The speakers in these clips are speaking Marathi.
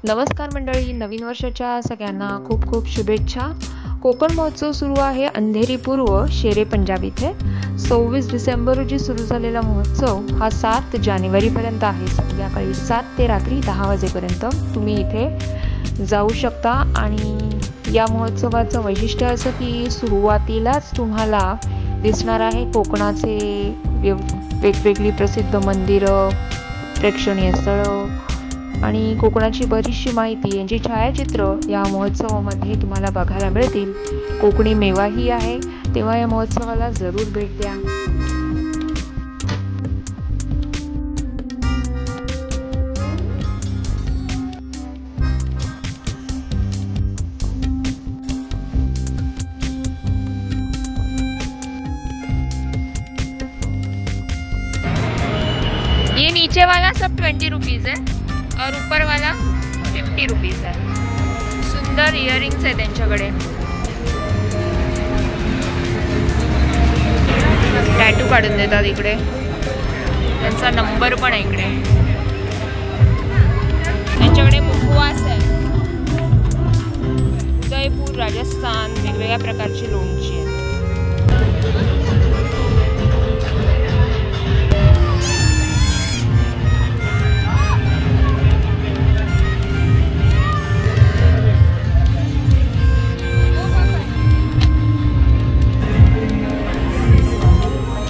नमस्कार मंडळी, नवीन वर्षाच्या सगळ्यांना खूप खूप शुभेच्छा. कोकण महोत्सव सुरू आहे अंधेरी पूर्व शेरे पंजाब इथे. 26 डिसेंबर रोजी सुरू झालेला महोत्सव हा 7 जानेवारीपर्यंत आहे. संध्याकाळी 7 ते रात्री 10 वाजेपर्यंत तुम्ही इथे जाऊ शकता. आणि या महोत्सवाचं वैशिष्ट्य असं की सुरुवातीलाच तुम्हाला दिसणार आहे कोकणाचे वेगवेगळी प्रसिद्ध मंदिरं, प्रेक्षणीय स्थळं आणि कोकणाची बरीचशी माहिती यांची छायाचित्र या महोत्सवामध्ये तुम्हाला बघायला मिळतील. कोकणी मेवाही आहे, तेव्हा या महोत्सवाला जरूर भेट द्या. ये नीचे वाला सब 20 रुपीज़ है और ऊपर वाला 50 रुपीज़ है. सुंदर इयरिंग्स आहे त्यांच्याकडे. टॅटू काढून देतात इकडे. त्यांचा नंबर पण आहे इकडे. त्यांच्याकडे मुखवास आहे. उदयपूर, राजस्थान, वेगवेगळ्या प्रकारची लोणची आहेत.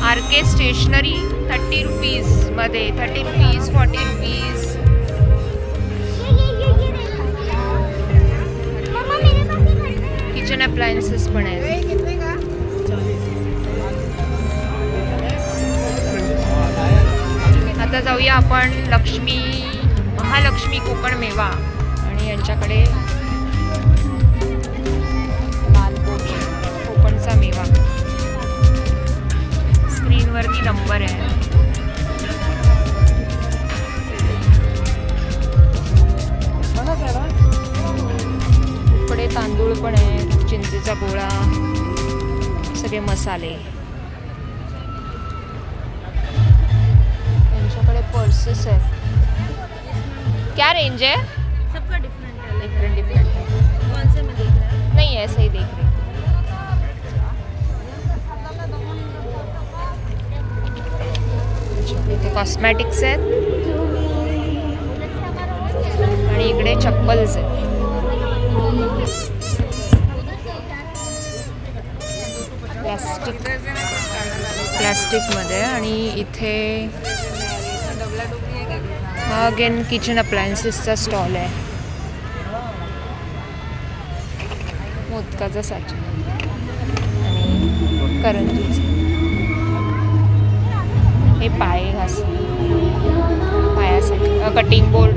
आरके स्टेशनरी 30 रुपीज़ मध्ये, 30 रुपीज़, 40 रुपीज़. किचन अप्लायन्सेस पण आहेत. आता जाऊया आपण महालक्ष्मी कोकण मेवा आणि यांच्याकडे कोकणचा मेवा. स्क्रीनवरती नंबर आहे. उकडे तांदूळ पण आहे, चिंचेचा गोळा, सगळे मसाले. त्यांच्याकडे पर्सेस आहेत. क्या रेंज है? सबका डिफरेंट है. डिफरेंट है. कौन से में देख रहे हैं? नहीं, ऐसे ही देख रहे. इथे कॉस्मॅटिक्स आहेत आणि इकडे चप्पल्स आहेत. प्लॅस्टिकमध्ये. आणि इथे हा अगेन किचन अप्लायन्सेसचा स्टॉल आहे. मोदकाचा साचा आणि करंजीचा. हे पाय पायासाठी कटिंग बोर्ड.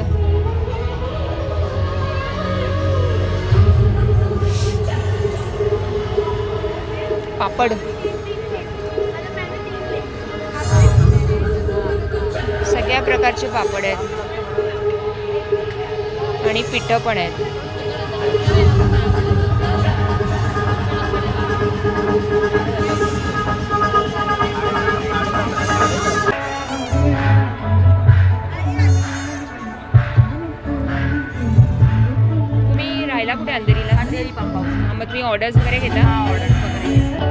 पापड. सगळ्या प्रकारचे पापड आहेत आणि पिठं पण आहेत. तुम्ही राहायला कुठे? अंधेरीला. Andheri pump house. मग तुम्ही ऑर्डर्स वगैरे घेता? ऑर्डर्स वगैरे घेता.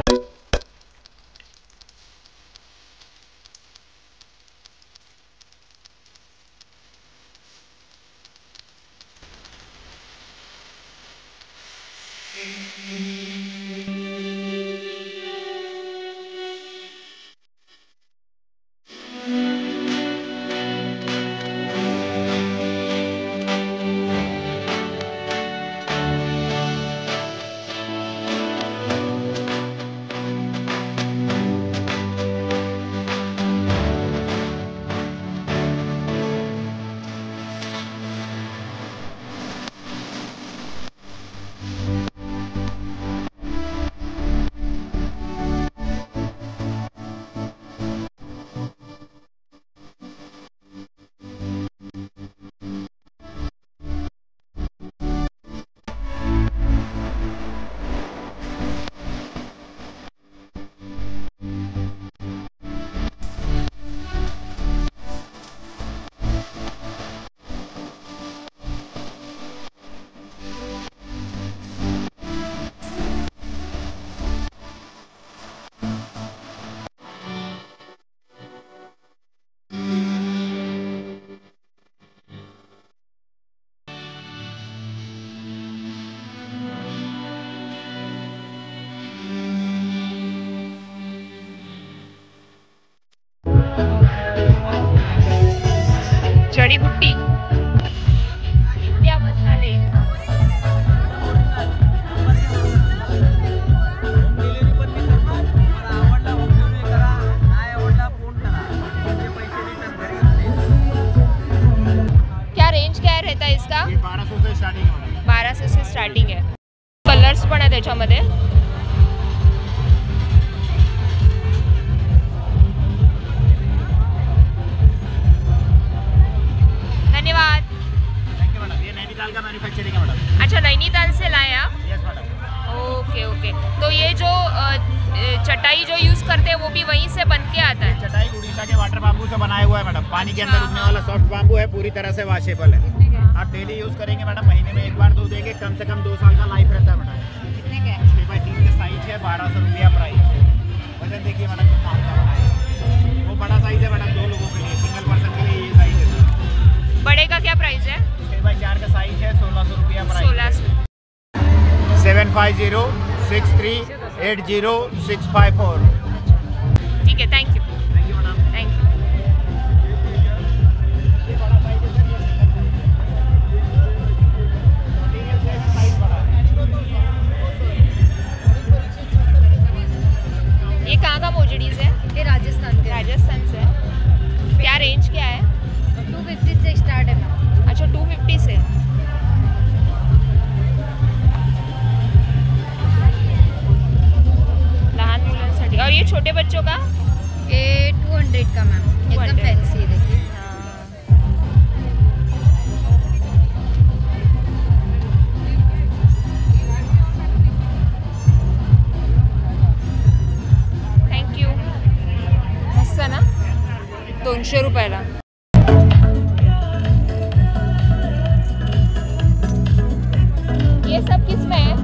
रहता है इसका? ये 1200 से स्टार्टिंग है मैडम। 1200 से स्टार्टिंग है. कलर्स पण आहे त्याच्यामध्ये. धन्यवाद. Thank you madam. ये नैनीताल का मैन्युफैक्चरिंग है मैडम। अच्छा, नैनीताल से लाया आप? Yes madam. Okay okay. तो ये जो चटाई जो यूज़ करते हैं वो भी वहीं से बन के आता है? चटाई उड़ीसा के वाटर बाम्बू से बनाया हुआ है मैडम। पानी के अंदर अच्छा, उगने वाला सॉफ्ट बाम्बू है, पूरी तरह से वॉशेबल है। आप डेली यूज़ करेंगे मैडम, महीने में एक बार धो देंगे, कम से कम 2 साल का लाइफ रहता है मैडम। कितने का है? 6x3 के साइज है, 1200 रुपया प्राइस है। वजन देखिए मैडम कितना हल्का बना है। वो बड़ा साइज है मैडम, 2 लोगों के लिए, सिंगल पर्सन के लिए ये साइज है। बड़े का क्या प्राइस है? 6x4 का साइज है, 1600 रुपया प्राइस। 1600. 7506380654। ठीक है, thank you. Thank you madam. Thank you. ये बड़ा साइज है सर, ये मटेरियल से साइज बड़ा है। ये कहाँ का मोजड़ीज है? ये राजस्थान के राजस्थान से है. क्या रेंज क्या है? 250 से स्टार्ट है मैम. अच्छा, 250 से. लहान मुलांसाठी. और ये छोटे बच्चों का? ये 200 का मैम. एकदम 200. फैंसी है, देखिए. Thank you. मस्त ना. 200 रुपयाला. ये सब किस में है?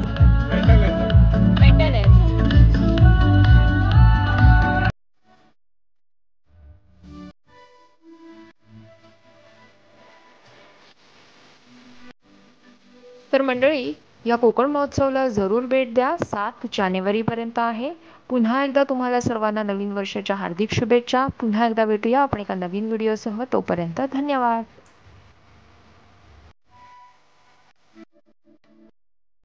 मेटल है. तर मंडळी, या कोकण महोत्सवाला जरूर भेट द्या. 7 जानेवारीपर्यंत आहे. पुन्हा एकदा तुम्हाला सर्वांना नवीन वर्षाच्या हार्दिक शुभेच्छा. पुन्हा एकदा भेटूया आपण एका नवीन व्हिडिओसह. तोपर्यंत धन्यवाद.